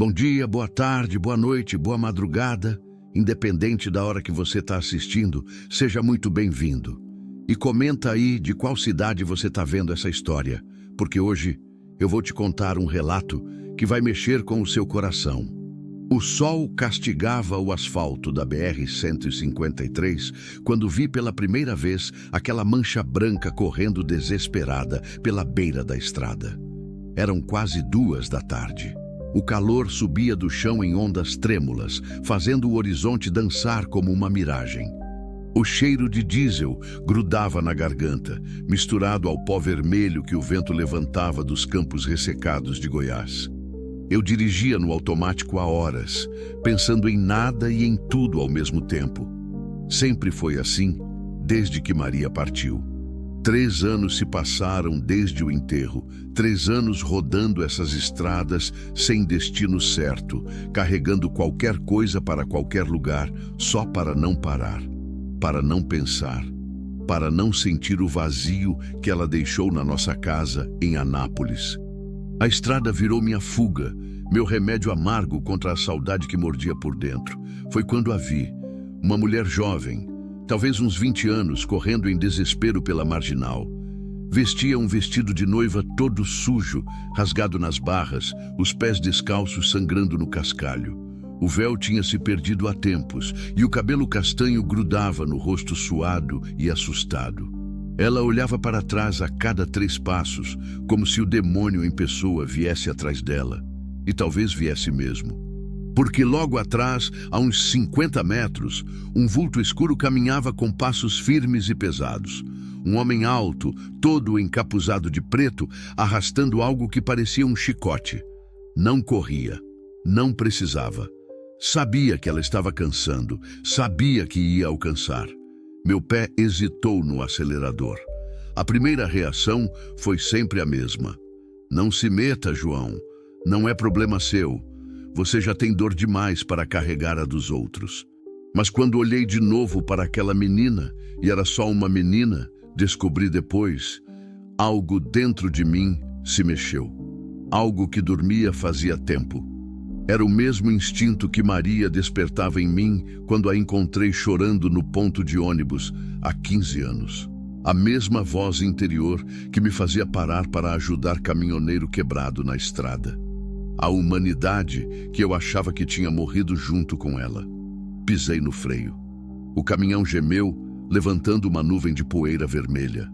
Bom dia, boa tarde, boa noite, boa madrugada. Independente da hora que você está assistindo, seja muito bem-vindo. E comenta aí de qual cidade você está vendo essa história, porque hoje eu vou te contar um relato que vai mexer com o seu coração. O sol castigava o asfalto da BR-153 quando vi pela primeira vez aquela mancha branca correndo desesperada pela beira da estrada. Eram quase 2 da tarde. O calor subia do chão em ondas trêmulas, fazendo o horizonte dançar como uma miragem. O cheiro de diesel grudava na garganta, misturado ao pó vermelho que o vento levantava dos campos ressecados de Goiás. Eu dirigia no automático há horas, pensando em nada e em tudo ao mesmo tempo. Sempre foi assim, desde que Maria partiu. 3 anos se passaram desde o enterro, 3 anos rodando essas estradas sem destino certo, carregando qualquer coisa para qualquer lugar, só para não parar, para não pensar, para não sentir o vazio que ela deixou na nossa casa em Anápolis. A estrada virou minha fuga, meu remédio amargo contra a saudade que mordia por dentro. Foi quando a vi, uma mulher jovem, talvez uns 20 anos, correndo em desespero pela marginal. Vestia um vestido de noiva todo sujo, rasgado nas barras, os pés descalços sangrando no cascalho. O véu tinha se perdido há tempos e o cabelo castanho grudava no rosto suado e assustado. Ela olhava para trás a cada 3 passos, como se o demônio em pessoa viesse atrás dela. E talvez viesse mesmo. Porque logo atrás, a uns 50 metros, um vulto escuro caminhava com passos firmes e pesados. Um homem alto, todo encapuzado de preto, arrastando algo que parecia um chicote. Não corria, não precisava. Sabia que ela estava cansando, sabia que ia alcançar. Meu pé hesitou no acelerador. A primeira reação foi sempre a mesma. Não se meta, João. Não é problema seu. Você já tem dor demais para carregar a dos outros. Mas quando olhei de novo para aquela menina, e era só uma menina, descobri depois, algo dentro de mim se mexeu. Algo que dormia fazia tempo. Era o mesmo instinto que Maria despertava em mim quando a encontrei chorando no ponto de ônibus há 15 anos. A mesma voz interior que me fazia parar para ajudar caminhoneiro quebrado na estrada. A humanidade que eu achava que tinha morrido junto com ela. Pisei no freio. O caminhão gemeu, levantando uma nuvem de poeira vermelha.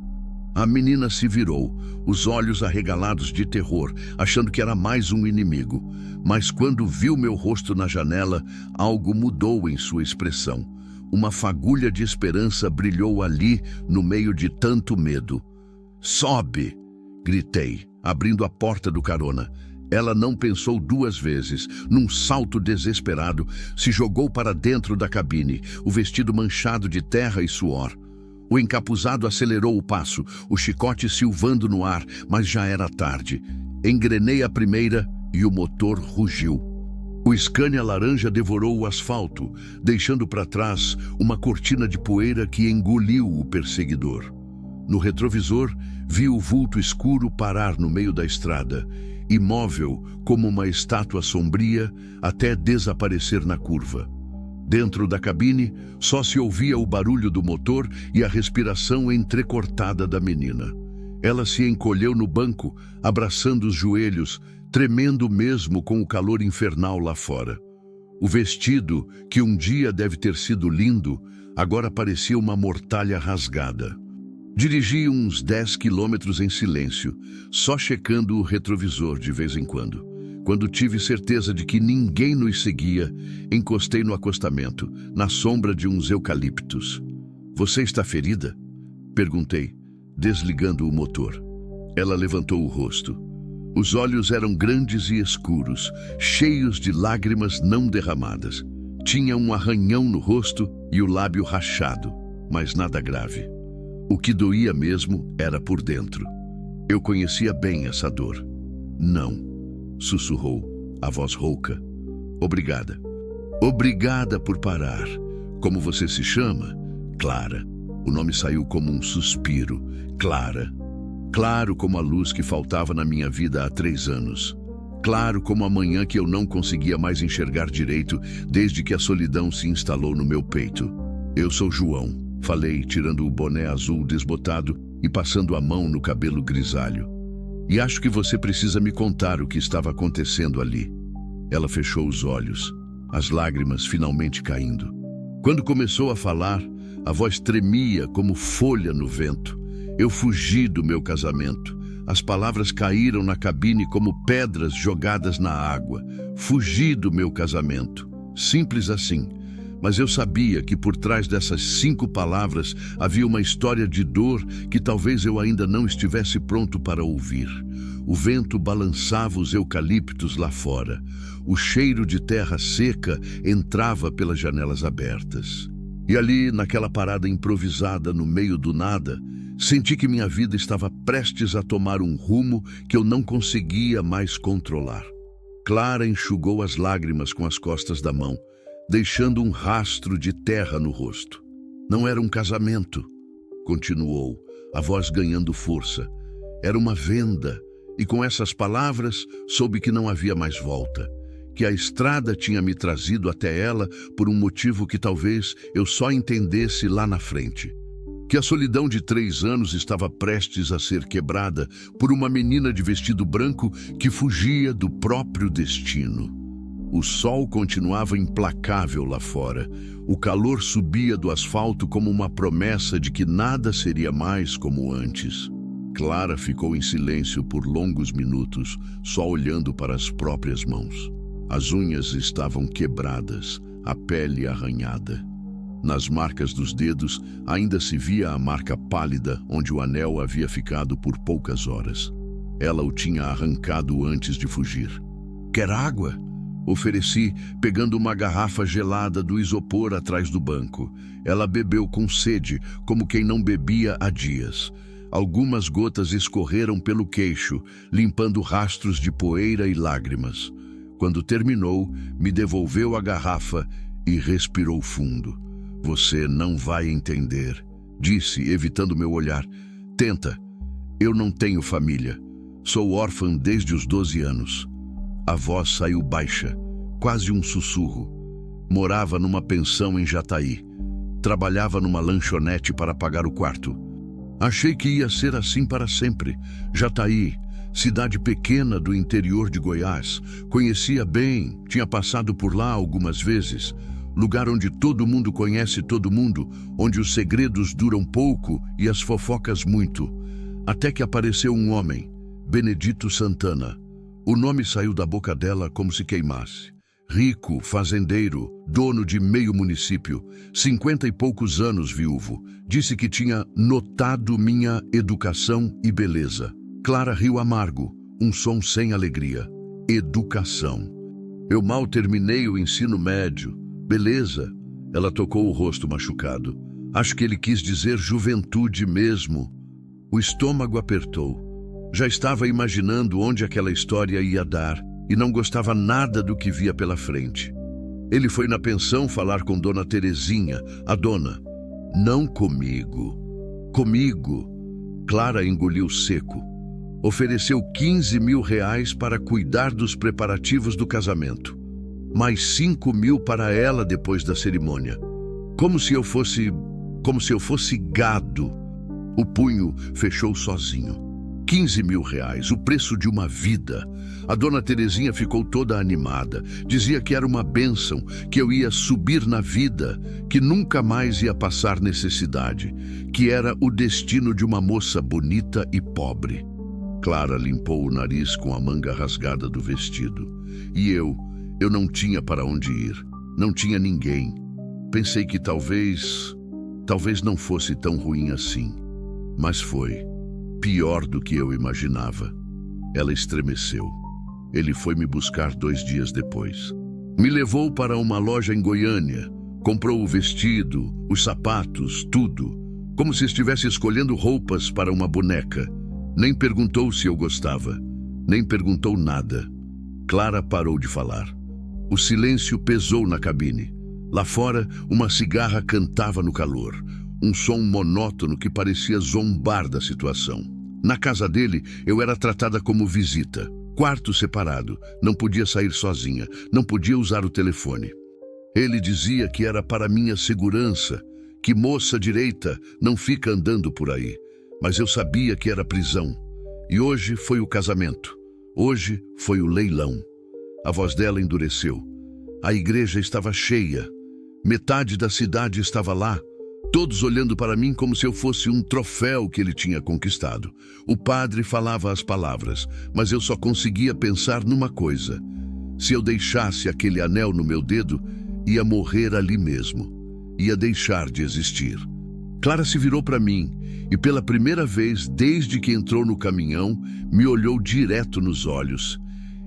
A menina se virou, os olhos arregalados de terror, achando que era mais um inimigo. Mas quando viu meu rosto na janela, algo mudou em sua expressão. Uma fagulha de esperança brilhou ali, no meio de tanto medo. "Sobe!" gritei, abrindo a porta do carona. Ela não pensou 2 vezes. Num salto desesperado, se jogou para dentro da cabine, o vestido manchado de terra e suor. O encapuzado acelerou o passo, o chicote silvando no ar, mas já era tarde. Engrenei a primeira e o motor rugiu. O Scania laranja devorou o asfalto, deixando para trás uma cortina de poeira que engoliu o perseguidor. No retrovisor, vi o vulto escuro parar no meio da estrada, imóvel como uma estátua sombria, até desaparecer na curva. Dentro da cabine, só se ouvia o barulho do motor e a respiração entrecortada da menina. Ela se encolheu no banco, abraçando os joelhos, tremendo mesmo com o calor infernal lá fora. O vestido, que um dia deve ter sido lindo, agora parecia uma mortalha rasgada. Dirigi uns 10 quilômetros em silêncio, só checando o retrovisor de vez em quando. Quando tive certeza de que ninguém nos seguia, encostei no acostamento, na sombra de uns eucaliptos. "Você está ferida?" perguntei, desligando o motor. Ela levantou o rosto. Os olhos eram grandes e escuros, cheios de lágrimas não derramadas. Tinha um arranhão no rosto e o lábio rachado, mas nada grave. O que doía mesmo era por dentro. Eu conhecia bem essa dor. "Não", sussurrou, a voz rouca. "Obrigada. Obrigada por parar. Como você se chama?" "Clara." O nome saiu como um suspiro. Clara. Claro como a luz que faltava na minha vida há 3 anos. claro como amanhã que eu não conseguia mais enxergar direito desde que a solidão se instalou no meu peito. Eu sou João, falei, tirando o boné azul desbotado e passando a mão no cabelo grisalho. E acho que você precisa me contar o que estava acontecendo ali. Ela fechou os olhos, as lágrimas finalmente caindo. Quando começou a falar, a voz tremia como folha no vento. Eu fugi do meu casamento. As palavras caíram na cabine como pedras jogadas na água. Fugi do meu casamento. Simples assim. Mas eu sabia que por trás dessas 5 palavras havia uma história de dor que talvez eu ainda não estivesse pronto para ouvir. O vento balançava os eucaliptos lá fora. O cheiro de terra seca entrava pelas janelas abertas. E ali, naquela parada improvisada no meio do nada, senti que minha vida estava prestes a tomar um rumo que eu não conseguia mais controlar. Clara enxugou as lágrimas com as costas da mão, deixando um rastro de terra no rosto. Não era um casamento, continuou, a voz ganhando força. Era uma venda, e com essas palavras soube que não havia mais volta, que a estrada tinha me trazido até ela por um motivo que talvez eu só entendesse lá na frente. Que a solidão de 3 anos estava prestes a ser quebrada por uma menina de vestido branco que fugia do próprio destino. O sol continuava implacável lá fora. O calor subia do asfalto como uma promessa de que nada seria mais como antes. Clara ficou em silêncio por longos minutos, só olhando para as próprias mãos. As unhas estavam quebradas, a pele arranhada. Nas marcas dos dedos ainda se via a marca pálida onde o anel havia ficado por poucas horas. Ela o tinha arrancado antes de fugir. "Quer água?" Ofereci, pegando uma garrafa gelada do isopor atrás do banco. Ela bebeu com sede, como quem não bebia há dias. Algumas gotas escorreram pelo queixo, limpando rastros de poeira e lágrimas. Quando terminou, me devolveu a garrafa e respirou fundo. "Você não vai entender", disse, evitando meu olhar. "Tenta. Eu não tenho família. Sou órfã desde os 12 anos. A voz saiu baixa, quase um sussurro. Morava numa pensão em Jataí. Trabalhava numa lanchonete para pagar o quarto. Achei que ia ser assim para sempre. Jataí, cidade pequena do interior de Goiás. Conhecia bem, tinha passado por lá algumas vezes. Lugar onde todo mundo conhece todo mundo, onde os segredos duram pouco e as fofocas muito. Até que apareceu um homem, Benedito Santana. O nome saiu da boca dela como se queimasse. Rico, fazendeiro, dono de meio município, 50 e poucos anos viúvo. Disse que tinha notado minha educação e beleza. Clara riu amargo, um som sem alegria. Educação. Eu mal terminei o ensino médio. Beleza? Ela tocou o rosto machucado. Acho que ele quis dizer juventude mesmo. O estômago apertou. Já estava imaginando onde aquela história ia dar e não gostava nada do que via pela frente. Ele foi na pensão falar com Dona Terezinha, a dona. Não comigo. Comigo. Clara engoliu seco. Ofereceu 15 mil reais para cuidar dos preparativos do casamento. Mais 5 mil para ela depois da cerimônia. Como se eu fosse gado. O punho fechou sozinho. 15 mil reais, o preço de uma vida. A Dona Terezinha ficou toda animada. Dizia que era uma bênção, que eu ia subir na vida, que nunca mais ia passar necessidade, que era o destino de uma moça bonita e pobre. Clara limpou o nariz com a manga rasgada do vestido. E eu não tinha para onde ir. Não tinha ninguém. Pensei que talvez não fosse tão ruim assim. Mas foi. Pior do que eu imaginava. Ela estremeceu. Ele foi me buscar 2 dias depois. Me levou para uma loja em Goiânia. Comprou o vestido, os sapatos, tudo. Como se estivesse escolhendo roupas para uma boneca. Nem perguntou se eu gostava. Nem perguntou nada. Clara parou de falar. O silêncio pesou na cabine. Lá fora, uma cigarra cantava no calor. Um som monótono que parecia zombar da situação. Na casa dele, eu era tratada como visita, quarto separado, não podia sair sozinha, não podia usar o telefone. Ele dizia que era para minha segurança, que moça direita não fica andando por aí. Mas eu sabia que era prisão. E hoje foi o casamento. Hoje foi o leilão. A voz dela endureceu. A igreja estava cheia. Metade da cidade estava lá, todos olhando para mim como se eu fosse um troféu que ele tinha conquistado. O padre falava as palavras, mas eu só conseguia pensar numa coisa. Se eu deixasse aquele anel no meu dedo, ia morrer ali mesmo. Ia deixar de existir. Clara se virou para mim e pela primeira vez desde que entrou no caminhão, me olhou direto nos olhos.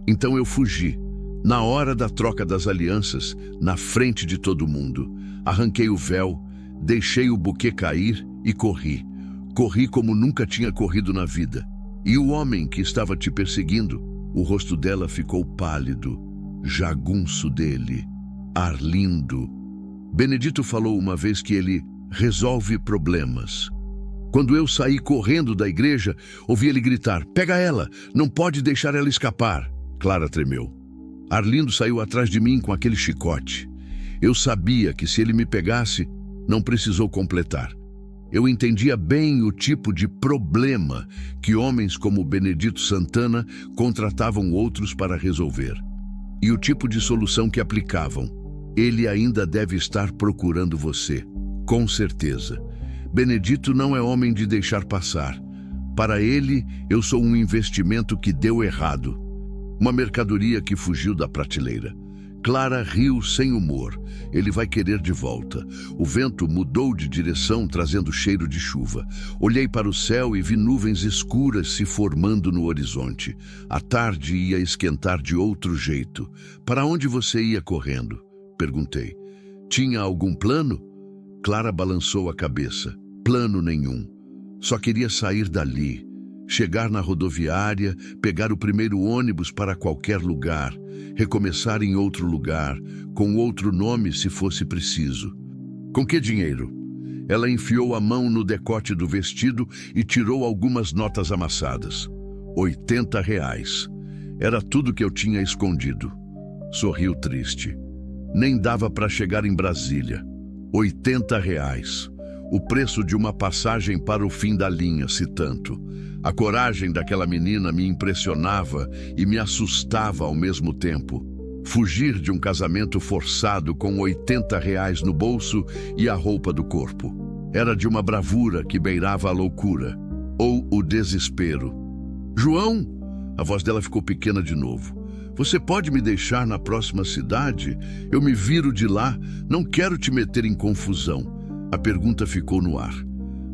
Então eu fugi. Na hora da troca das alianças, na frente de todo mundo, arranquei o véu, deixei o buquê cair e corri. Corri como nunca tinha corrido na vida. E o homem que estava te perseguindo, o rosto dela ficou pálido, jagunço dele, Arlindo. Benedito falou uma vez que ele resolve problemas. Quando eu saí correndo da igreja, ouvi ele gritar: "Pega ela, não pode deixar ela escapar." Clara tremeu. Arlindo saiu atrás de mim com aquele chicote. Eu sabia que se ele me pegasse, não precisou completar. Eu entendia bem o tipo de problema que homens como Benedito Santana contratavam outros para resolver. E o tipo de solução que aplicavam. Ele ainda deve estar procurando você, com certeza. Benedito não é homem de deixar passar. Para ele, eu sou um investimento que deu errado. Uma mercadoria que fugiu da prateleira. Clara riu sem humor. Ele vai querer de volta. O vento mudou de direção, trazendo cheiro de chuva. Olhei para o céu e vi nuvens escuras se formando no horizonte. A tarde ia esquentar de outro jeito. Para onde você ia correndo? Perguntei. Tinha algum plano? Clara balançou a cabeça. Plano nenhum. Só queria sair dali. Chegar na rodoviária, pegar o primeiro ônibus para qualquer lugar, recomeçar em outro lugar, com outro nome se fosse preciso. Com que dinheiro? Ela enfiou a mão no decote do vestido e tirou algumas notas amassadas. R$ 80. Era tudo que eu tinha escondido. Sorriu triste. Nem dava para chegar em Brasília. R$ 80. O preço de uma passagem para o fim da linha, se tanto. A coragem daquela menina me impressionava e me assustava ao mesmo tempo. Fugir de um casamento forçado com R$ 80 no bolso e a roupa do corpo. Era de uma bravura que beirava a loucura, ou o desespero. João? A voz dela ficou pequena de novo. Você pode me deixar na próxima cidade? Eu me viro de lá, não quero te meter em confusão. A pergunta ficou no ar.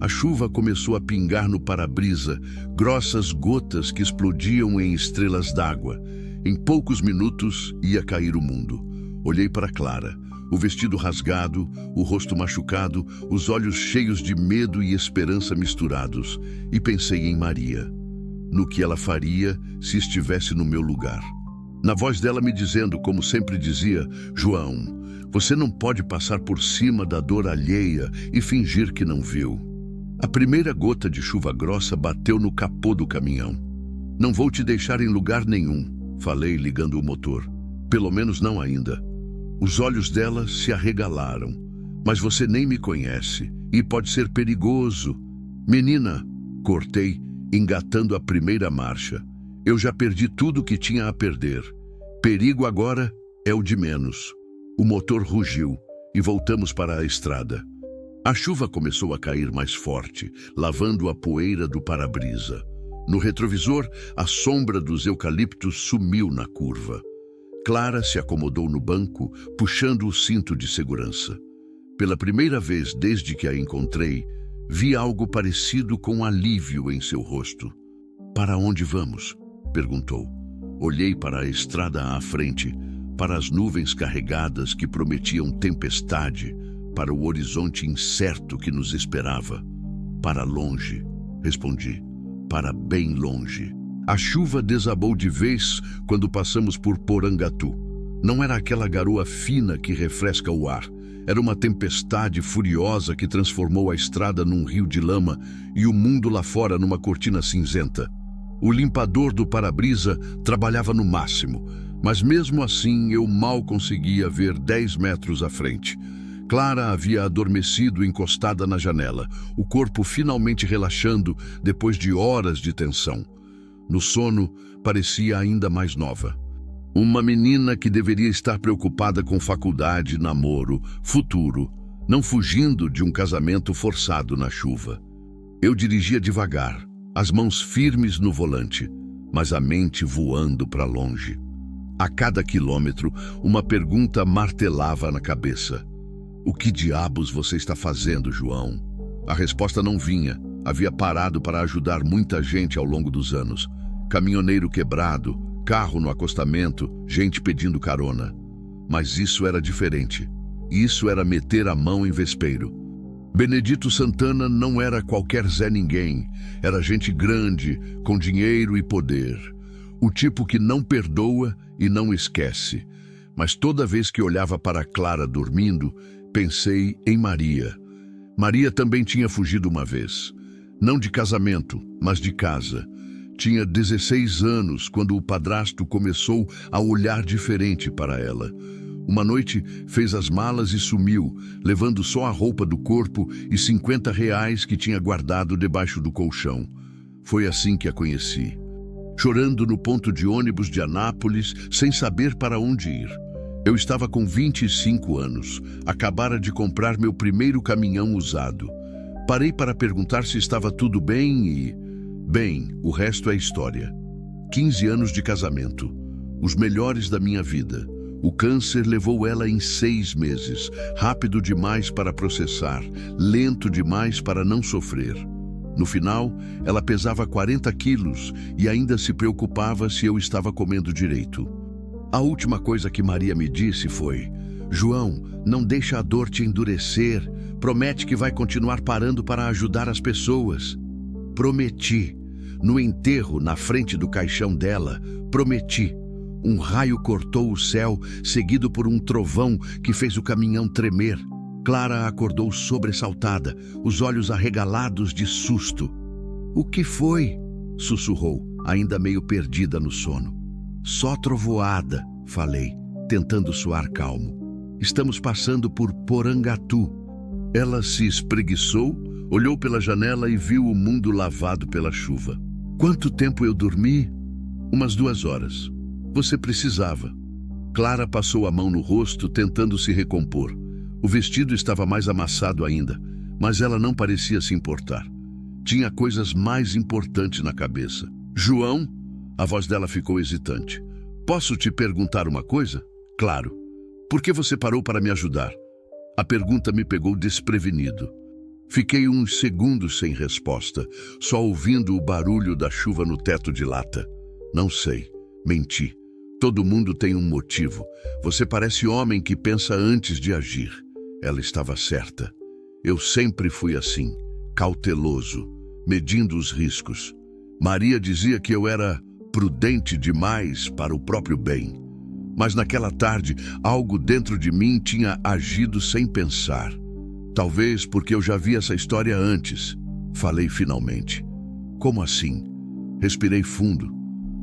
A chuva começou a pingar no para-brisa, grossas gotas que explodiam em estrelas d'água. Em poucos minutos ia cair o mundo. Olhei para Clara, o vestido rasgado, o rosto machucado, os olhos cheios de medo e esperança misturados, e pensei em Maria, no que ela faria se estivesse no meu lugar. Na voz dela me dizendo, como sempre dizia: João, você não pode passar por cima da dor alheia e fingir que não viu. A primeira gota de chuva grossa bateu no capô do caminhão. Não vou te deixar em lugar nenhum, falei ligando o motor. Pelo menos não ainda. Os olhos dela se arregalaram. Mas você nem me conhece e pode ser perigoso. Menina, cortei, engatando a primeira marcha. Eu já perdi tudo que tinha a perder. Perigo agora é o de menos. O motor rugiu e voltamos para a estrada. A chuva começou a cair mais forte, lavando a poeira do para-brisa. No retrovisor, a sombra dos eucaliptos sumiu na curva. Clara se acomodou no banco, puxando o cinto de segurança. Pela primeira vez desde que a encontrei, vi algo parecido com alívio em seu rosto. Para onde vamos? Perguntou. Olhei para a estrada à frente, para as nuvens carregadas que prometiam tempestade, para o horizonte incerto que nos esperava. Para longe, respondi. Para bem longe. A chuva desabou de vez quando passamos por Porangatu. Não era aquela garoa fina que refresca o ar. Era uma tempestade furiosa que transformou a estrada num rio de lama e o mundo lá fora numa cortina cinzenta. O limpador do para-brisa trabalhava no máximo, mas mesmo assim eu mal conseguia ver 10 metros à frente. Clara havia adormecido encostada na janela, o corpo finalmente relaxando depois de horas de tensão. No sono, parecia ainda mais nova. Uma menina que deveria estar preocupada com faculdade, namoro, futuro, não fugindo de um casamento forçado na chuva. Eu dirigia devagar, as mãos firmes no volante, mas a mente voando para longe. A cada quilômetro, uma pergunta martelava na cabeça. O que diabos você está fazendo, João? A resposta não vinha. Havia parado para ajudar muita gente ao longo dos anos. Caminhoneiro quebrado, carro no acostamento, gente pedindo carona. Mas isso era diferente. Isso era meter a mão em vespeiro. Benedito Santana não era qualquer Zé Ninguém. Era gente grande, com dinheiro e poder. O tipo que não perdoa e não esquece. Mas toda vez que olhava para Clara dormindo, pensei em Maria. Maria também tinha fugido uma vez. Não de casamento, mas de casa. Tinha 16 anos quando o padrasto começou a olhar diferente para ela. Uma noite fez as malas e sumiu, levando só a roupa do corpo e R$ 50 que tinha guardado debaixo do colchão. Foi assim que a conheci. Chorando no ponto de ônibus de Anápolis, sem saber para onde ir. Eu estava com 25 anos, acabara de comprar meu primeiro caminhão usado. Parei para perguntar se estava tudo bem e... Bem, o resto é história. 15 anos de casamento, os melhores da minha vida. O câncer levou ela em 6 meses, rápido demais para processar, lento demais para não sofrer. No final, ela pesava 40 quilos e ainda se preocupava se eu estava comendo direito. A última coisa que Maria me disse foi: João, não deixa a dor te endurecer, promete que vai continuar parando para ajudar as pessoas. Prometi. No enterro, na frente do caixão dela, prometi. Um raio cortou o céu, seguido por um trovão que fez o caminhão tremer. Clara acordou sobressaltada, os olhos arregalados de susto. O que foi? Sussurrou, ainda meio perdida no sono. Só trovoada, falei, tentando soar calmo. Estamos passando por Porangatu. Ela se espreguiçou, olhou pela janela e viu o mundo lavado pela chuva. Quanto tempo eu dormi? Umas 2 horas. Você precisava. Clara passou a mão no rosto, tentando se recompor. O vestido estava mais amassado ainda, mas ela não parecia se importar. Tinha coisas mais importantes na cabeça. João? A voz dela ficou hesitante. Posso te perguntar uma coisa? Claro. Por que você parou para me ajudar? A pergunta me pegou desprevenido. Fiquei uns segundos sem resposta, só ouvindo o barulho da chuva no teto de lata. Não sei. Menti. Todo mundo tem um motivo. Você parece homem que pensa antes de agir. Ela estava certa. Eu sempre fui assim, cauteloso, medindo os riscos. Maria dizia que eu era prudente demais para o próprio bem. Mas naquela tarde, algo dentro de mim tinha agido sem pensar. Talvez porque eu já vi essa história antes. Falei finalmente. Como assim? Respirei fundo.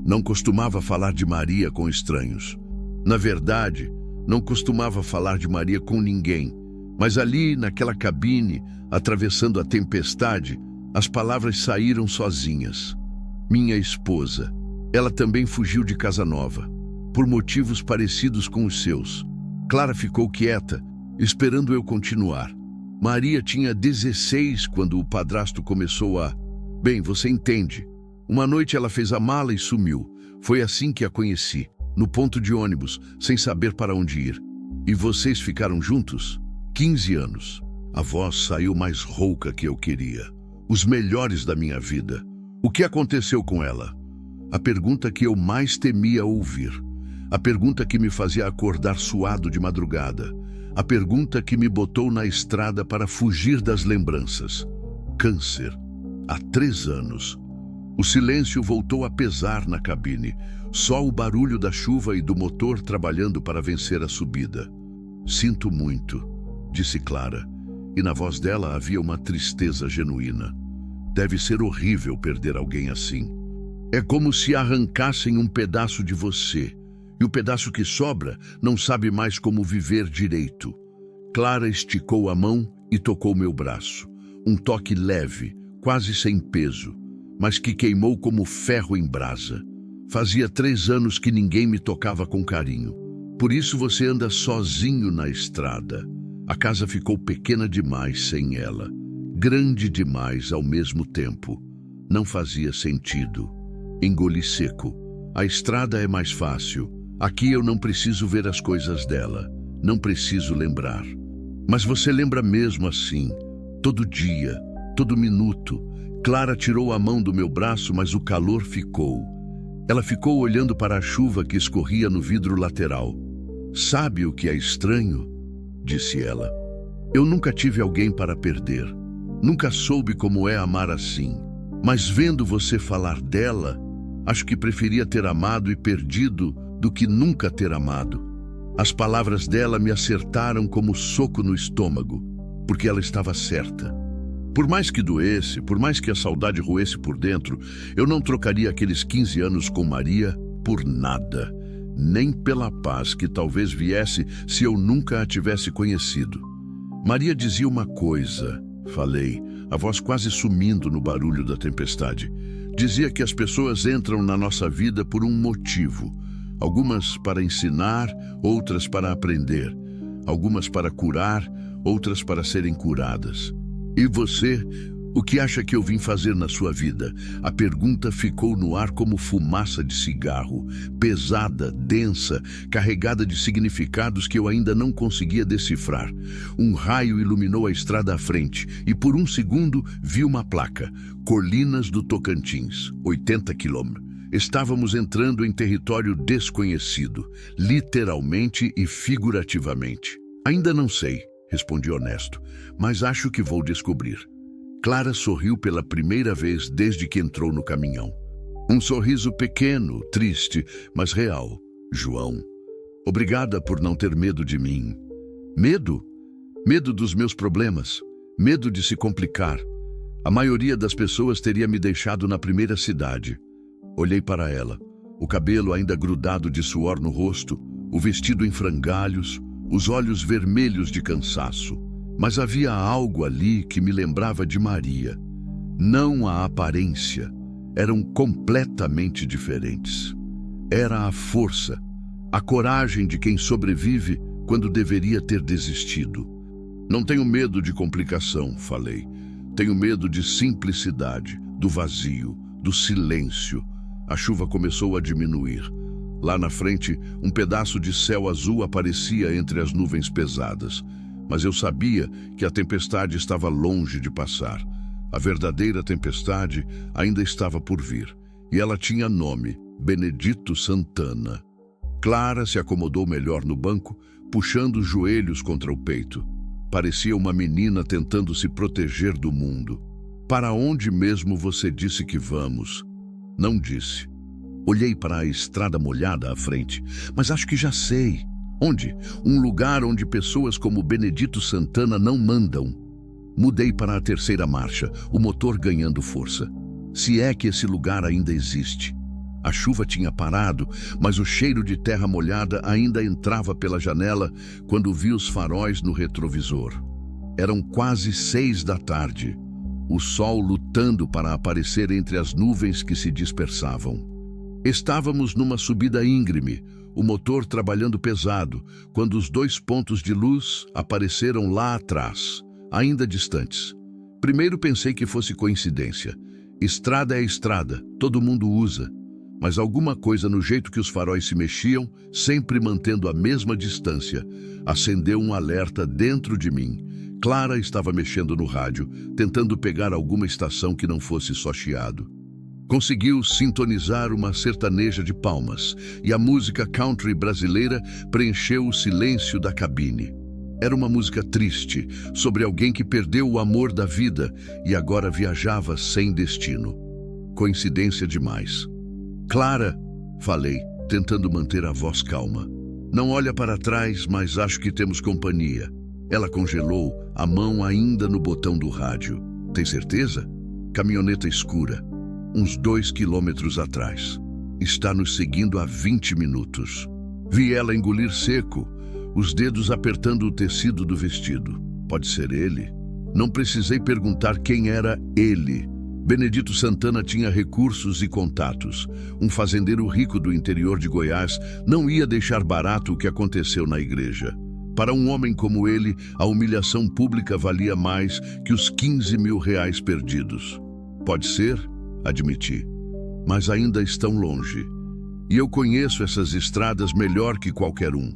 Não costumava falar de Maria com estranhos. Na verdade, não costumava falar de Maria com ninguém. Mas ali, naquela cabine, atravessando a tempestade, as palavras saíram sozinhas. Minha esposa. Ela também fugiu de casa nova, por motivos parecidos com os seus. Clara ficou quieta, esperando eu continuar. Maria tinha 16 quando o padrasto começou a... Bem, você entende. Uma noite ela fez a mala e sumiu. Foi assim que a conheci, no ponto de ônibus, sem saber para onde ir. E vocês ficaram juntos? 15 anos. A voz saiu mais rouca que eu queria. Os melhores da minha vida. O que aconteceu com ela? A pergunta que eu mais temia ouvir. A pergunta que me fazia acordar suado de madrugada. A pergunta que me botou na estrada para fugir das lembranças. Câncer. Há 3 anos. O silêncio voltou a pesar na cabine. Só o barulho da chuva e do motor trabalhando para vencer a subida. Sinto muito, disse Clara, e na voz dela havia uma tristeza genuína. Deve ser horrível perder alguém assim. É como se arrancassem um pedaço de você, e o pedaço que sobra não sabe mais como viver direito. Clara esticou a mão e tocou meu braço. Um toque leve, quase sem peso, mas que queimou como ferro em brasa. Fazia 3 anos que ninguém me tocava com carinho. Por isso você anda sozinho na estrada. A casa ficou pequena demais sem ela. Grande demais ao mesmo tempo. Não fazia sentido. Engoli seco. A estrada é mais fácil. Aqui eu não preciso ver as coisas dela. Não preciso lembrar. Mas você lembra mesmo assim. Todo dia, todo minuto. Clara tirou a mão do meu braço, mas o calor ficou. Ela ficou olhando para a chuva que escorria no vidro lateral. Sabe o que é estranho? Disse ela. Eu nunca tive alguém para perder. Nunca soube como é amar assim. Mas vendo você falar dela, acho que preferia ter amado e perdido do que nunca ter amado. As palavras dela me acertaram como soco no estômago, porque ela estava certa. Por mais que doesse, por mais que a saudade roesse por dentro, eu não trocaria aqueles 15 anos com Maria por nada, nem pela paz que talvez viesse se eu nunca a tivesse conhecido. Maria dizia uma coisa, falei, a voz quase sumindo no barulho da tempestade. Dizia que as pessoas entram na nossa vida por um motivo. Algumas para ensinar, outras para aprender. Algumas para curar, outras para serem curadas. E você, o que acha que eu vim fazer na sua vida? A pergunta ficou no ar como fumaça de cigarro, pesada, densa, carregada de significados que eu ainda não conseguia decifrar. Um raio iluminou a estrada à frente e por um segundo vi uma placa, Colinas do Tocantins, 80 quilômetros. Estávamos entrando em território desconhecido, literalmente e figurativamente. Ainda não sei, respondi honesto, mas acho que vou descobrir. Clara sorriu pela primeira vez desde que entrou no caminhão. Um sorriso pequeno, triste, mas real. João, obrigada por não ter medo de mim. Medo? Medo dos meus problemas. Medo de se complicar. A maioria das pessoas teria me deixado na primeira cidade. Olhei para ela, o cabelo ainda grudado de suor no rosto, o vestido em frangalhos, os olhos vermelhos de cansaço. Mas havia algo ali que me lembrava de Maria. Não a aparência. Eram completamente diferentes. Era a força, a coragem de quem sobrevive quando deveria ter desistido. Não tenho medo de complicação, falei. Tenho medo de simplicidade, do vazio, do silêncio. A chuva começou a diminuir. Lá na frente, um pedaço de céu azul aparecia entre as nuvens pesadas. Mas eu sabia que a tempestade estava longe de passar. A verdadeira tempestade ainda estava por vir. E ela tinha nome, Benedito Santana. Clara se acomodou melhor no banco, puxando os joelhos contra o peito. Parecia uma menina tentando se proteger do mundo. Para onde mesmo você disse que vamos? Não disse. Olhei para a estrada molhada à frente, mas acho que já sei. Onde? Um lugar onde pessoas como Benedito Santana não mandam. Mudei para a terceira marcha, o motor ganhando força. Se é que esse lugar ainda existe. A chuva tinha parado, mas o cheiro de terra molhada ainda entrava pela janela quando vi os faróis no retrovisor. Eram quase 6 da tarde. O sol lutando para aparecer entre as nuvens que se dispersavam. Estávamos numa subida íngreme, o motor trabalhando pesado, quando os 2 pontos de luz apareceram lá atrás, ainda distantes. Primeiro pensei que fosse coincidência. Estrada é estrada, todo mundo usa. Mas alguma coisa no jeito que os faróis se mexiam, sempre mantendo a mesma distância, acendeu um alerta dentro de mim. Clara estava mexendo no rádio, tentando pegar alguma estação que não fosse só chiado. Conseguiu sintonizar uma sertaneja de palmas, e a música country brasileira preencheu o silêncio da cabine. Era uma música triste, sobre alguém que perdeu o amor da vida e agora viajava sem destino. Coincidência demais. Clara, falei, tentando manter a voz calma. Não olha para trás, mas acho que temos companhia. Ela congelou, a mão ainda no botão do rádio. Tem certeza? Caminhoneta escura. uns 2 quilômetros atrás. Está nos seguindo há 20 minutos. Vi ela engolir seco, os dedos apertando o tecido do vestido. Pode ser ele? Não precisei perguntar quem era ele. Benedito Santana tinha recursos e contatos. Um fazendeiro rico do interior de Goiás não ia deixar barato o que aconteceu na igreja. Para um homem como ele, a humilhação pública valia mais que os 15 mil reais perdidos. Pode ser, admiti, mas ainda estão longe. E eu conheço essas estradas melhor que qualquer um.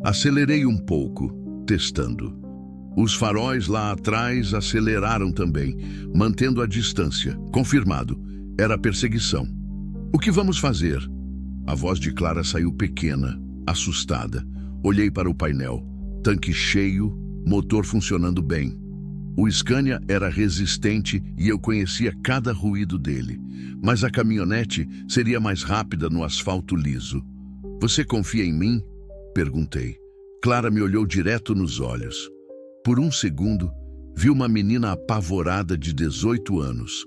Acelerei um pouco, testando. Os faróis lá atrás aceleraram também, mantendo a distância. Confirmado, era perseguição. O que vamos fazer? A voz de Clara saiu pequena, assustada. Olhei para o painel. Tanque cheio, motor funcionando bem. O Scania era resistente e eu conhecia cada ruído dele. Mas a caminhonete seria mais rápida no asfalto liso. Você confia em mim? Perguntei. Clara me olhou direto nos olhos. Por um segundo, vi uma menina apavorada de 18 anos.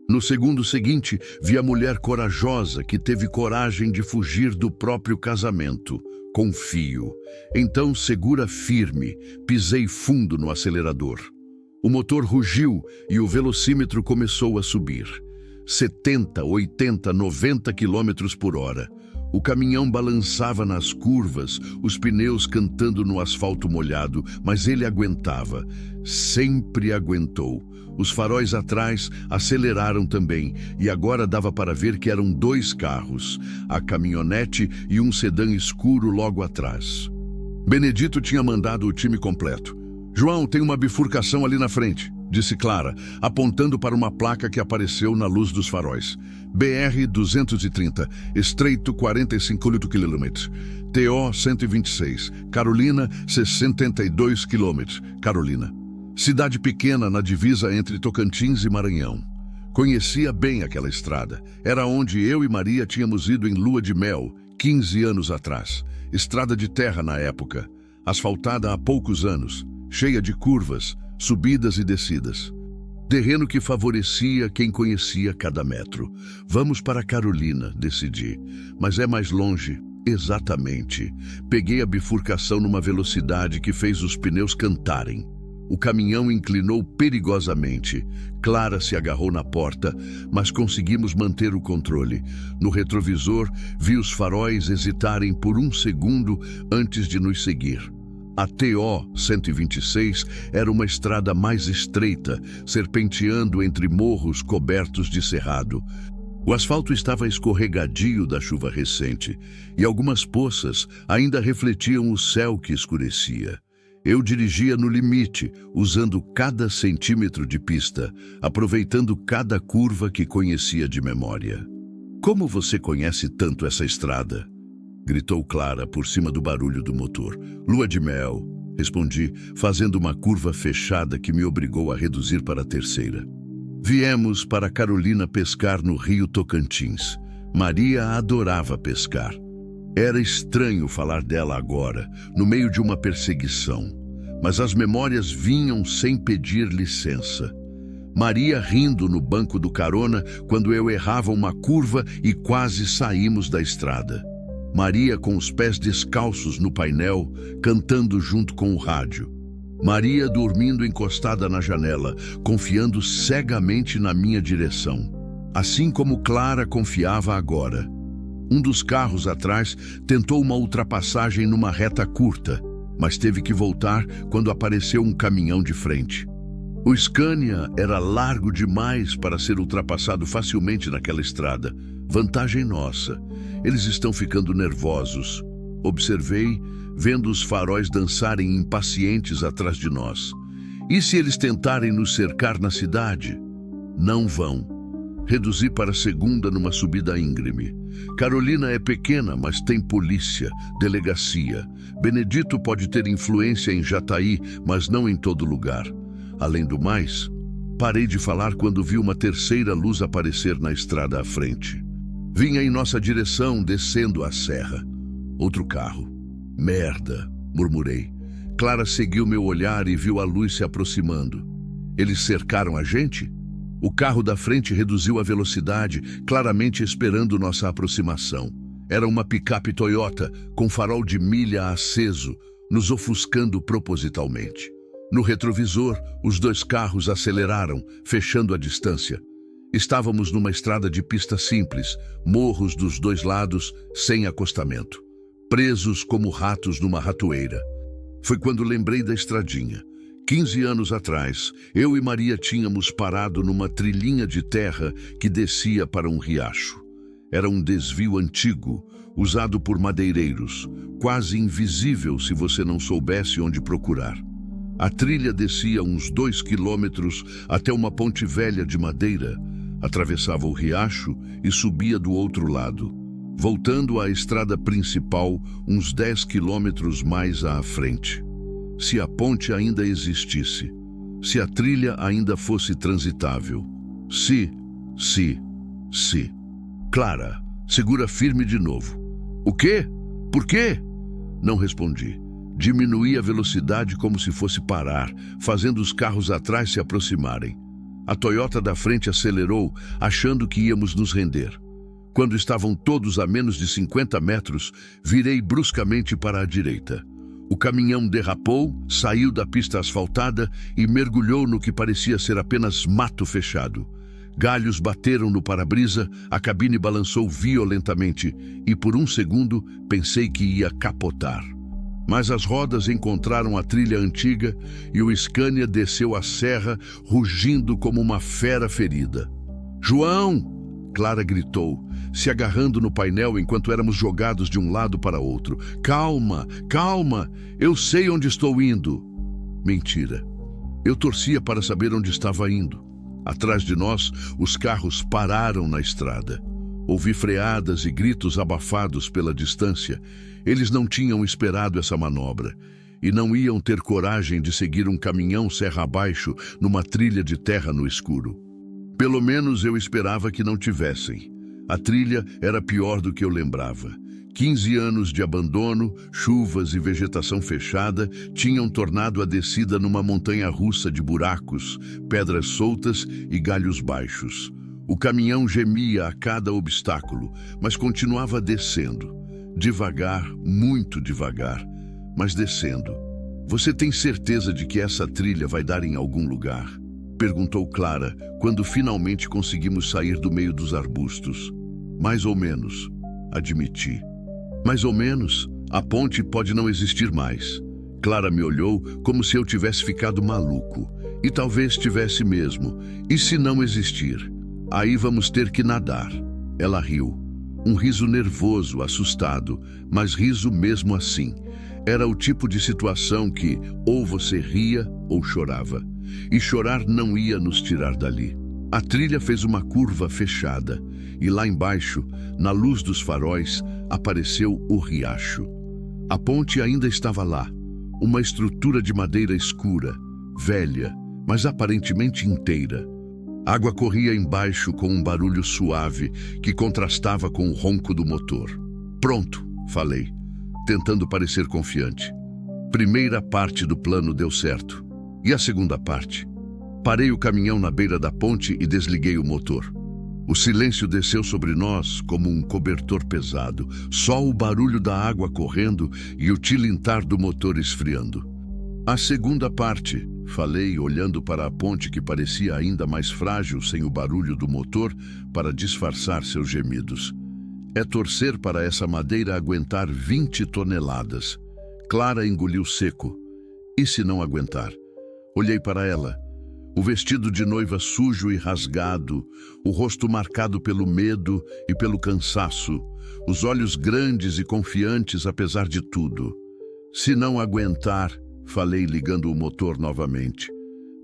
No segundo seguinte, vi a mulher corajosa que teve coragem de fugir do próprio casamento. Confio. Então, segura firme. Pisei fundo no acelerador. O motor rugiu e o velocímetro começou a subir. 70, 80, 90 quilômetros por hora. O caminhão balançava nas curvas, os pneus cantando no asfalto molhado, mas ele aguentava. Sempre aguentou. Os faróis atrás aceleraram também, e agora dava para ver que eram 2 carros, a caminhonete e um sedã escuro logo atrás. Benedito tinha mandado o time completo. João, tem uma bifurcação ali na frente, disse Clara, apontando para uma placa que apareceu na luz dos faróis. BR-230, estreito 45 km. TO 126, Carolina 62 km, Carolina. Cidade pequena na divisa entre Tocantins e Maranhão. Conhecia bem aquela estrada. Era onde eu e Maria tínhamos ido em lua de mel, 15 anos atrás. Estrada de terra na época, asfaltada há poucos anos, cheia de curvas, subidas e descidas. Terreno que favorecia quem conhecia cada metro. Vamos para Carolina, decidi. Mas é mais longe. Exatamente. Peguei a bifurcação numa velocidade que fez os pneus cantarem. O caminhão inclinou perigosamente. Clara se agarrou na porta, mas conseguimos manter o controle. No retrovisor, vi os faróis hesitarem por um segundo antes de nos seguir. A TO 126 era uma estrada mais estreita, serpenteando entre morros cobertos de cerrado. O asfalto estava escorregadio da chuva recente, e algumas poças ainda refletiam o céu que escurecia. Eu dirigia no limite, usando cada centímetro de pista, aproveitando cada curva que conhecia de memória. Como você conhece tanto essa estrada? Gritou Clara por cima do barulho do motor. Lua de mel, respondi, fazendo uma curva fechada que me obrigou a reduzir para a terceira. Viemos para Carolina pescar no rio Tocantins. Maria adorava pescar. Era estranho falar dela agora, no meio de uma perseguição, mas as memórias vinham sem pedir licença. Maria rindo no banco do carona quando eu errava uma curva e quase saímos da estrada. Maria com os pés descalços no painel, cantando junto com o rádio. Maria dormindo encostada na janela, confiando cegamente na minha direção. Assim como Clara confiava agora. Um dos carros atrás tentou uma ultrapassagem numa reta curta, mas teve que voltar quando apareceu um caminhão de frente. O Scania era largo demais para ser ultrapassado facilmente naquela estrada. Vantagem nossa. Eles estão ficando nervosos. Observei, vendo os faróis dançarem impacientes atrás de nós. E se eles tentarem nos cercar na cidade? Não vão. Reduzi para a segunda numa subida íngreme. Carolina é pequena, mas tem polícia, delegacia. Benedito pode ter influência em Jataí, mas não em todo lugar. Além do mais, parei de falar quando vi uma terceira luz aparecer na estrada à frente. Vinha em nossa direção, descendo a serra. Outro carro. Merda, murmurei. Clara seguiu meu olhar e viu a luz se aproximando. Eles cercaram a gente? O carro da frente reduziu a velocidade, claramente esperando nossa aproximação. Era uma picape Toyota, com farol de milha aceso, nos ofuscando propositalmente. No retrovisor, os dois carros aceleraram, fechando a distância. Estávamos numa estrada de pista simples, morros dos dois lados, sem acostamento. Presos como ratos numa ratoeira. Foi quando lembrei da estradinha. 15 anos atrás, eu e Maria tínhamos parado numa trilhinha de terra que descia para um riacho. Era um desvio antigo, usado por madeireiros, quase invisível se você não soubesse onde procurar. A trilha descia uns 2 quilômetros até uma ponte velha de madeira, atravessava o riacho e subia do outro lado, voltando à estrada principal uns 10 quilômetros mais à frente. Se a ponte ainda existisse, se a trilha ainda fosse transitável. Se. Clara, segura firme de novo. O quê? Por quê? Não respondi. Diminuí a velocidade como se fosse parar, fazendo os carros atrás se aproximarem. A Toyota da frente acelerou, achando que íamos nos render. Quando estavam todos a menos de 50 metros, virei bruscamente para a direita. O caminhão derrapou, saiu da pista asfaltada e mergulhou no que parecia ser apenas mato fechado. Galhos bateram no para-brisa, a cabine balançou violentamente e por um segundo pensei que ia capotar. Mas as rodas encontraram a trilha antiga e o Scania desceu a serra, rugindo como uma fera ferida. "João!" Clara gritou, se agarrando no painel enquanto éramos jogados de um lado para outro. Calma, eu sei onde estou indo." Mentira. Eu torcia para saber onde estava indo. Atrás de nós, os carros pararam na estrada. Ouvi freadas e gritos abafados pela distância. Eles não tinham esperado essa manobra e não iam ter coragem de seguir um caminhão serra abaixo numa trilha de terra no escuro. Pelo menos eu esperava que não tivessem. A trilha era pior do que eu lembrava. 15 anos de abandono, chuvas e vegetação fechada tinham tornado a descida numa montanha russa de buracos, pedras soltas e galhos baixos. O caminhão gemia a cada obstáculo, mas continuava descendo. Devagar, muito devagar, mas descendo. "Você tem certeza de que essa trilha vai dar em algum lugar?" Perguntou Clara, quando finalmente conseguimos sair do meio dos arbustos. "Mais ou menos", admiti. "Mais ou menos? A ponte pode não existir mais." Clara me olhou como se eu tivesse ficado maluco. "E talvez tivesse mesmo. E se não existir? Aí vamos ter que nadar." Ela riu. Um riso nervoso, assustado, mas riso mesmo assim. Era o tipo de situação que ou você ria ou chorava. E chorar não ia nos tirar dali. A trilha fez uma curva fechada e lá embaixo, na luz dos faróis, apareceu o riacho. A ponte ainda estava lá, uma estrutura de madeira escura, velha, mas aparentemente inteira. Água corria embaixo com um barulho suave que contrastava com o ronco do motor. "Pronto", falei, tentando parecer confiante. Primeira parte do plano deu certo. E a segunda parte? Parei o caminhão na beira da ponte e desliguei o motor. O silêncio desceu sobre nós como um cobertor pesado, só o barulho da água correndo e o tilintar do motor esfriando. "A segunda parte", falei, olhando para a ponte que parecia ainda mais frágil sem o barulho do motor para disfarçar seus gemidos. "É torcer para essa madeira aguentar 20 toneladas. Clara engoliu seco. "E se não aguentar?" Olhei para ela. O vestido de noiva sujo e rasgado, o rosto marcado pelo medo e pelo cansaço, os olhos grandes e confiantes apesar de tudo. "Se não aguentar", falei ligando o motor novamente,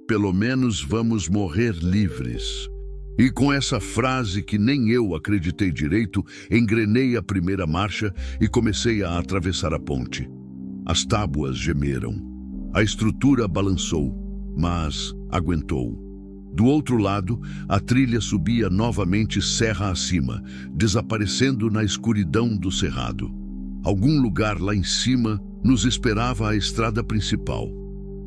"pelo menos vamos morrer livres." E com essa frase que nem eu acreditei direito, engrenei a primeira marcha e comecei a atravessar a ponte. As tábuas gemeram. A estrutura balançou, mas aguentou. Do outro lado, a trilha subia novamente serra acima, desaparecendo na escuridão do cerrado. Algum lugar lá em cima nos esperava a estrada principal.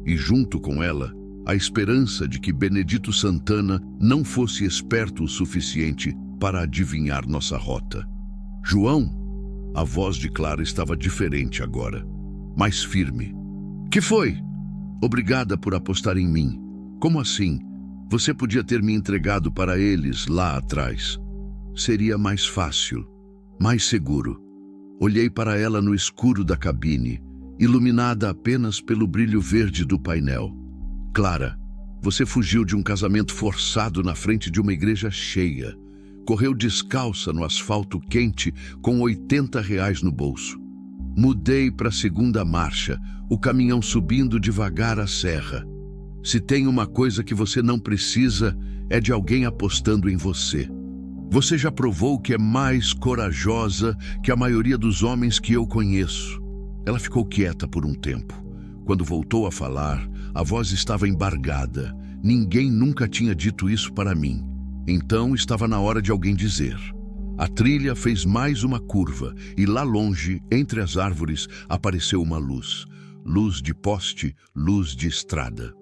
E junto com ela, a esperança de que Benedito Santana não fosse esperto o suficiente para adivinhar nossa rota. João? A voz de Clara estava diferente agora, mais firme. Que foi? Obrigada por apostar em mim. Como assim? Você podia ter me entregado para eles lá atrás. Seria mais fácil, mais seguro. Olhei para ela no escuro da cabine, iluminada apenas pelo brilho verde do painel. Clara, você fugiu de um casamento forçado na frente de uma igreja cheia. Correu descalça no asfalto quente com R$ 80 no bolso. Mudei para a segunda marcha, o caminhão subindo devagar a serra. Se tem uma coisa que você não precisa, é de alguém apostando em você. Você já provou que é mais corajosa que a maioria dos homens que eu conheço. Ela ficou quieta por um tempo. Quando voltou a falar, a voz estava embargada. Ninguém nunca tinha dito isso para mim. Então estava na hora de alguém dizer. A trilha fez mais uma curva e lá longe, entre as árvores, apareceu uma luz. Luz de poste, luz de estrada.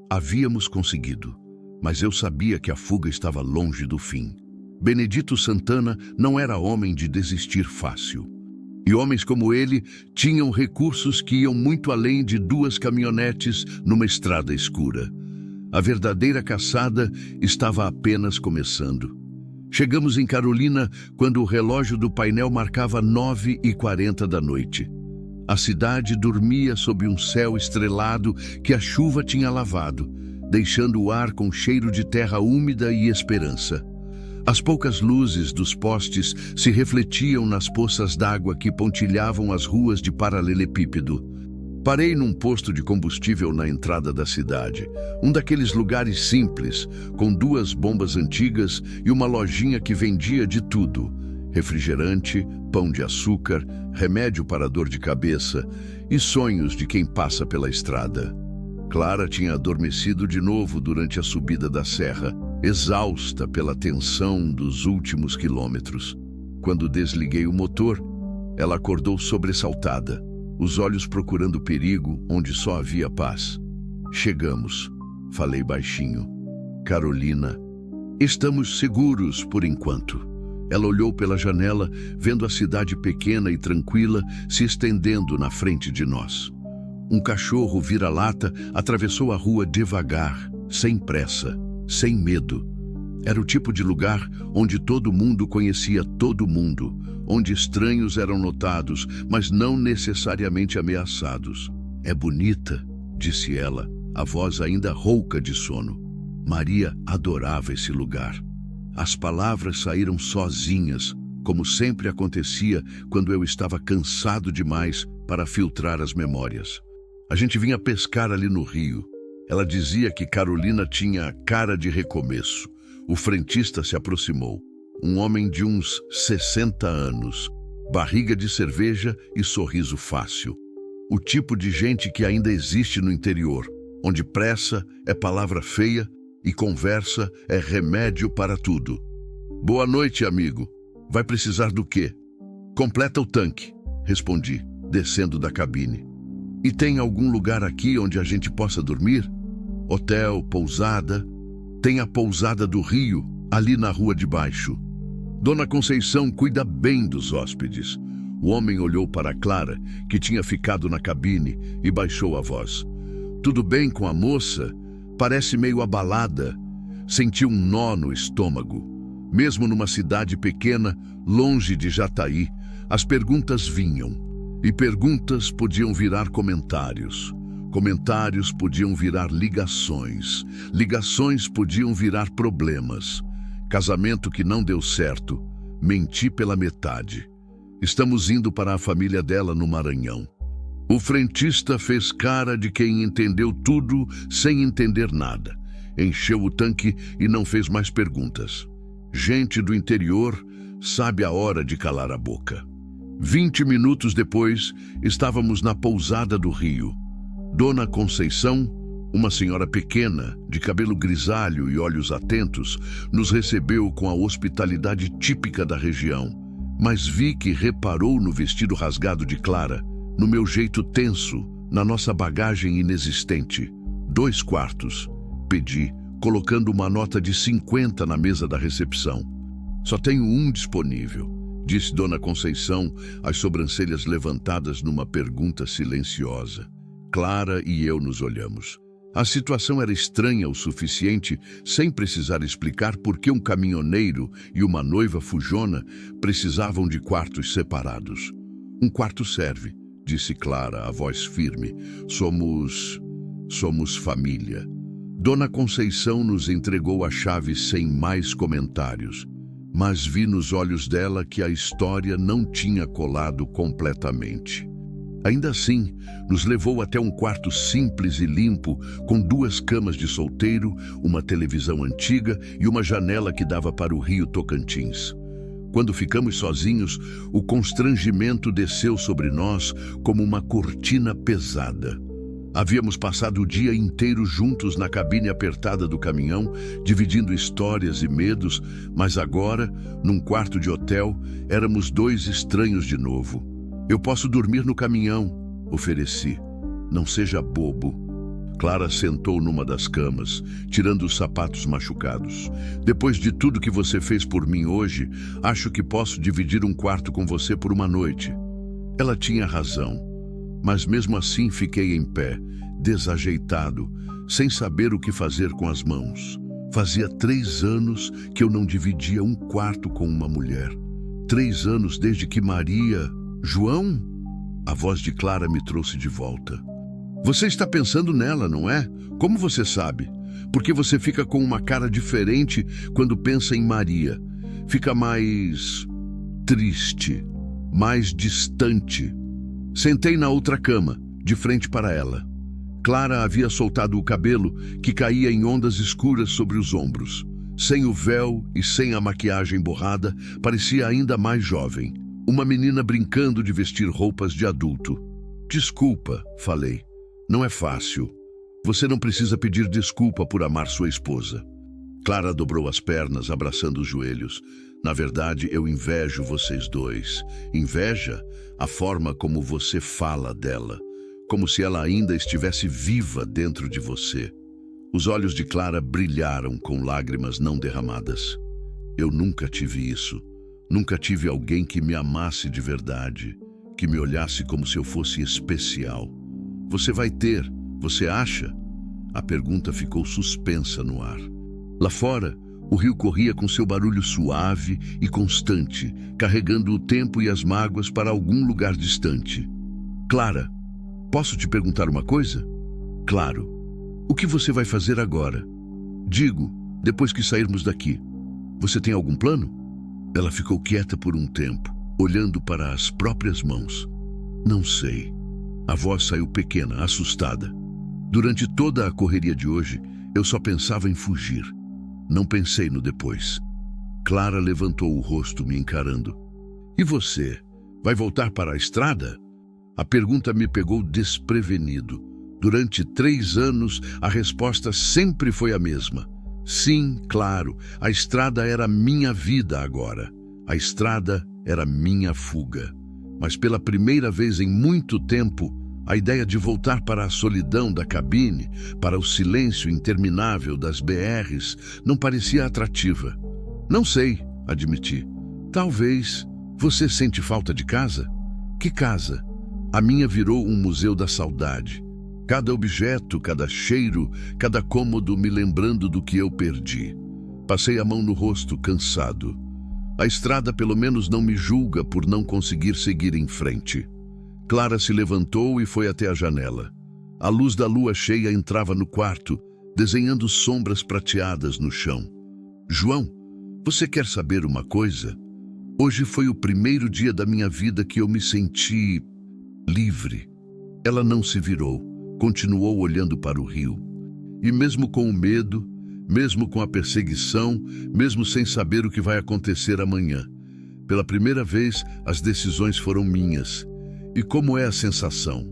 Havíamos conseguido, mas eu sabia que a fuga estava longe do fim. Benedito Santana não era homem de desistir fácil. E homens como ele tinham recursos que iam muito além de 2 caminhonetes numa estrada escura. A verdadeira caçada estava apenas começando. Chegamos em Carolina quando o relógio do painel marcava 9h40 da noite. A cidade dormia sob um céu estrelado que a chuva tinha lavado, deixando o ar com cheiro de terra úmida e esperança. As poucas luzes dos postes se refletiam nas poças d'água que pontilhavam as ruas de paralelepípedo. Parei num posto de combustível na entrada da cidade, um daqueles lugares simples, com 2 bombas antigas e uma lojinha que vendia de tudo: refrigerante, pão de açúcar, remédio para dor de cabeça e sonhos de quem passa pela estrada. Clara tinha adormecido de novo durante a subida da serra, exausta pela tensão dos últimos quilômetros. Quando desliguei o motor, ela acordou sobressaltada, os olhos procurando perigo onde só havia paz. Chegamos, falei baixinho. Carolina, estamos seguros por enquanto. Ela olhou pela janela, vendo a cidade pequena e tranquila se estendendo na frente de nós. Um cachorro vira-lata atravessou a rua devagar, sem pressa, sem medo. Era o tipo de lugar onde todo mundo conhecia todo mundo, onde estranhos eram notados, mas não necessariamente ameaçados. É bonita, disse ela, a voz ainda rouca de sono. Maria adorava esse lugar. As palavras saíram sozinhas, como sempre acontecia quando eu estava cansado demais para filtrar as memórias. A gente vinha pescar ali no rio. Ela dizia que Carolina tinha cara de recomeço. O frentista se aproximou. Um homem de uns 60 anos, barriga de cerveja e sorriso fácil. O tipo de gente que ainda existe no interior, onde pressa é palavra feia e conversa é remédio para tudo. Boa noite, amigo. Vai precisar do quê? Completa o tanque, respondi, descendo da cabine. E tem algum lugar aqui onde a gente possa dormir? Hotel, pousada? Tem a pousada do Rio, ali na rua de baixo. Dona Conceição cuida bem dos hóspedes. O homem olhou para Clara, que tinha ficado na cabine, e baixou a voz. Tudo bem com a moça? Parece meio abalada. Senti um nó no estômago. Mesmo numa cidade pequena, longe de Jataí, as perguntas vinham. E perguntas podiam virar comentários. Comentários podiam virar ligações. Ligações podiam virar problemas. Casamento que não deu certo. Menti pela metade. Estamos indo para a família dela no Maranhão. O frentista fez cara de quem entendeu tudo sem entender nada. Encheu o tanque e não fez mais perguntas. Gente do interior sabe a hora de calar a boca. 20 minutos depois, estávamos na pousada do Rio. Dona Conceição, uma senhora pequena, de cabelo grisalho e olhos atentos, nos recebeu com a hospitalidade típica da região. Mas vi que reparou no vestido rasgado de Clara, no meu jeito tenso, na nossa bagagem inexistente. 2 quartos, pedi, colocando uma nota de 50 na mesa da recepção. Só tenho um disponível, disse Dona Conceição, as sobrancelhas levantadas numa pergunta silenciosa. Clara e eu nos olhamos. A situação era estranha o suficiente, sem precisar explicar por que um caminhoneiro e uma noiva fujona precisavam de quartos separados. Um quarto serve, disse Clara, a voz firme. Somos família. Dona Conceição nos entregou a chave sem mais comentários, mas vi nos olhos dela que a história não tinha colado completamente. Ainda assim, nos levou até um quarto simples e limpo, com 2 camas de solteiro, uma televisão antiga e uma janela que dava para o rio Tocantins. Quando ficamos sozinhos, o constrangimento desceu sobre nós como uma cortina pesada. Havíamos passado o dia inteiro juntos na cabine apertada do caminhão, dividindo histórias e medos, mas agora, num quarto de hotel, éramos 2 estranhos de novo. Eu posso dormir no caminhão, ofereci. Não seja bobo. Clara sentou numa das camas, tirando os sapatos machucados. Depois de tudo que você fez por mim hoje, acho que posso dividir um quarto com você por uma noite. Ela tinha razão, mas mesmo assim fiquei em pé, desajeitado, sem saber o que fazer com as mãos. Fazia 3 anos que eu não dividia um quarto com uma mulher. 3 anos desde que Maria... João? A voz de Clara me trouxe de volta. Você está pensando nela, não é? Como você sabe? Porque você fica com uma cara diferente quando pensa em Maria. Fica mais triste, mais distante. Sentei na outra cama, de frente para ela. Clara havia soltado o cabelo, que caía em ondas escuras sobre os ombros. Sem o véu e sem a maquiagem borrada, parecia ainda mais jovem. Uma menina brincando de vestir roupas de adulto. Desculpa, falei. Não é fácil. Você não precisa pedir desculpa por amar sua esposa. Clara dobrou as pernas, abraçando os joelhos. Na verdade, eu invejo vocês 2. Inveja a forma como você fala dela, como se ela ainda estivesse viva dentro de você. Os olhos de Clara brilharam com lágrimas não derramadas. Eu nunca tive isso. Nunca tive alguém que me amasse de verdade, que me olhasse como se eu fosse especial. Você vai ter, você acha? A pergunta ficou suspensa no ar. Lá fora, o rio corria com seu barulho suave e constante, carregando o tempo e as mágoas para algum lugar distante. Clara, posso te perguntar uma coisa? Claro. O que você vai fazer agora? Digo, depois que sairmos daqui. Você tem algum plano? Ela ficou quieta por um tempo, olhando para as próprias mãos. Não sei. A voz saiu pequena, assustada. Durante toda a correria de hoje, eu só pensava em fugir. Não pensei no depois. Clara levantou o rosto, me encarando. E você? Vai voltar para a estrada? A pergunta me pegou desprevenido. Durante 3 anos, a resposta sempre foi a mesma. Sim, claro, a estrada era minha vida agora. A estrada era minha fuga. Mas pela primeira vez em muito tempo, a ideia de voltar para a solidão da cabine, para o silêncio interminável das BRs, não parecia atrativa. Não sei, admiti. Talvez. Você sente falta de casa? Que casa? A minha virou um museu da saudade. Cada objeto, cada cheiro, cada cômodo me lembrando do que eu perdi. Passei a mão no rosto, cansado. A estrada pelo menos não me julga por não conseguir seguir em frente. Clara se levantou e foi até a janela. A luz da lua cheia entrava no quarto, desenhando sombras prateadas no chão. João, você quer saber uma coisa? Hoje foi o primeiro dia da minha vida que eu me senti livre. Ela não se virou. Continuou olhando para o rio. E mesmo com o medo, mesmo com a perseguição, mesmo sem saber o que vai acontecer amanhã, pela primeira vez as decisões foram minhas. E como é a sensação?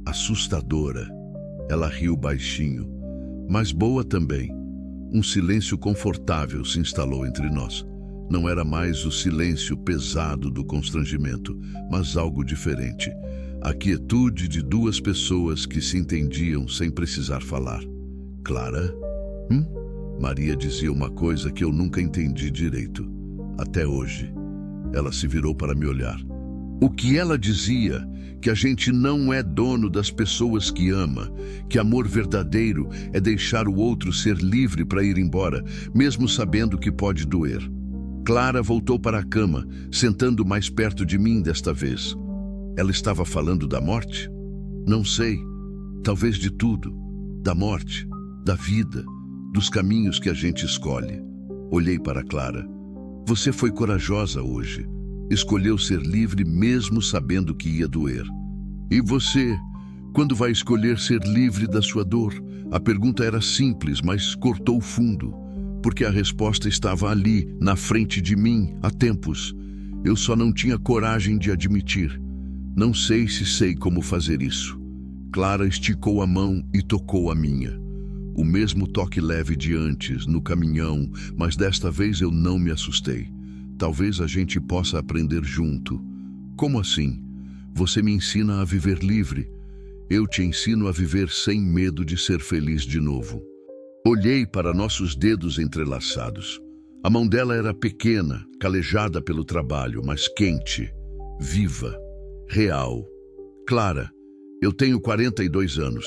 Assustadora. Ela riu baixinho, mas boa também. Um silêncio confortável se instalou entre nós. Não era mais o silêncio pesado do constrangimento, mas algo diferente. A quietude de 2 pessoas que se entendiam sem precisar falar. Clara, Hum? Maria dizia uma coisa que eu nunca entendi direito. Até hoje. Ela se virou para me olhar. O que ela dizia? Que a gente não é dono das pessoas que ama, que amor verdadeiro é deixar o outro ser livre para ir embora, mesmo sabendo que pode doer. Clara voltou para a cama, sentando mais perto de mim desta vez. Ela estava falando da morte? Não sei. Talvez de tudo. Da morte, da vida, dos caminhos que a gente escolhe. Olhei para Clara. Você foi corajosa hoje. Escolheu ser livre mesmo sabendo que ia doer. E você, quando vai escolher ser livre da sua dor? A pergunta era simples, mas cortou fundo, porque a resposta estava ali, na frente de mim, há tempos. Eu só não tinha coragem de admitir. Não sei se sei como fazer isso. Clara esticou a mão e tocou a minha. O mesmo toque leve de antes, no caminhão, mas desta vez eu não me assustei. Talvez a gente possa aprender junto. Como assim? Você me ensina a viver livre. Eu te ensino a viver sem medo de ser feliz de novo. Olhei para nossos dedos entrelaçados. A mão dela era pequena, calejada pelo trabalho, mas quente, viva, real. Clara, eu tenho 42 anos.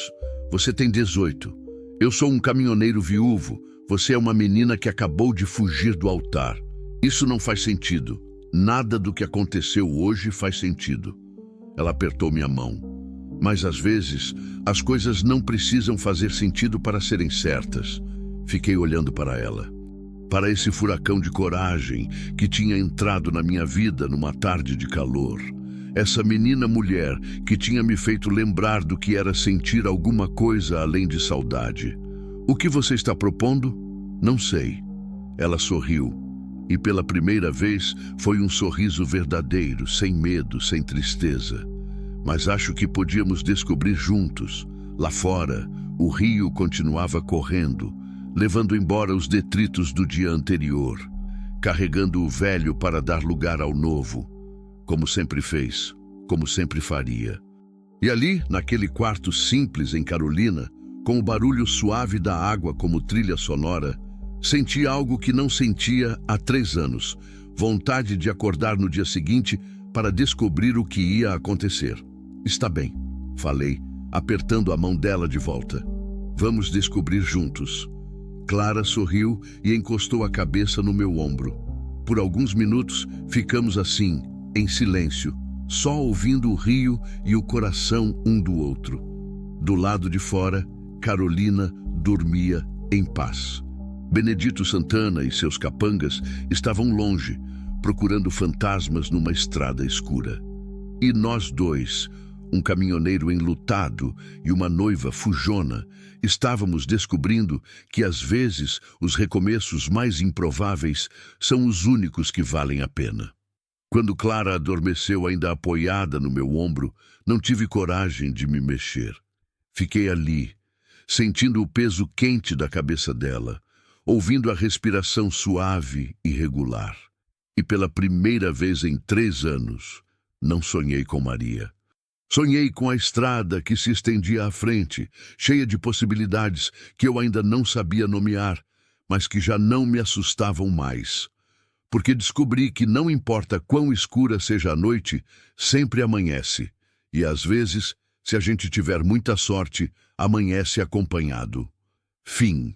Você tem 18. Eu sou um caminhoneiro viúvo. Você é uma menina que acabou de fugir do altar. Isso não faz sentido. Nada do que aconteceu hoje faz sentido. Ela apertou minha mão. Mas às vezes, as coisas não precisam fazer sentido para serem certas. Fiquei olhando para ela. Para esse furacão de coragem que tinha entrado na minha vida numa tarde de calor. Essa menina mulher que tinha me feito lembrar do que era sentir alguma coisa além de saudade. O que você está propondo? Não sei. Ela sorriu. E pela primeira vez foi um sorriso verdadeiro, sem medo, sem tristeza. Mas acho que podíamos descobrir juntos. Lá fora, o rio continuava correndo, levando embora os detritos do dia anterior, carregando o velho para dar lugar ao novo, como sempre fez, como sempre faria. E ali, naquele quarto simples em Carolina, com o barulho suave da água como trilha sonora, senti algo que não sentia há 3 anos, vontade de acordar no dia seguinte para descobrir o que ia acontecer. Está bem, falei, apertando a mão dela de volta. Vamos descobrir juntos. Clara sorriu e encostou a cabeça no meu ombro. Por alguns minutos ficamos assim, em silêncio, só ouvindo o rio e o coração um do outro. Do lado de fora, Carolina dormia em paz. Benedito Santana e seus capangas estavam longe, procurando fantasmas numa estrada escura. E nós dois, um caminhoneiro enlutado e uma noiva fujona, estávamos descobrindo que às vezes os recomeços mais improváveis são os únicos que valem a pena. Quando Clara adormeceu ainda apoiada no meu ombro, não tive coragem de me mexer. Fiquei ali, sentindo o peso quente da cabeça dela, ouvindo a respiração suave e regular. E pela primeira vez em 3 anos, não sonhei com Maria. Sonhei com a estrada que se estendia à frente, cheia de possibilidades que eu ainda não sabia nomear, mas que já não me assustavam mais. Porque descobri que não importa quão escura seja a noite, sempre amanhece. E às vezes, se a gente tiver muita sorte, amanhece acompanhado. Fim.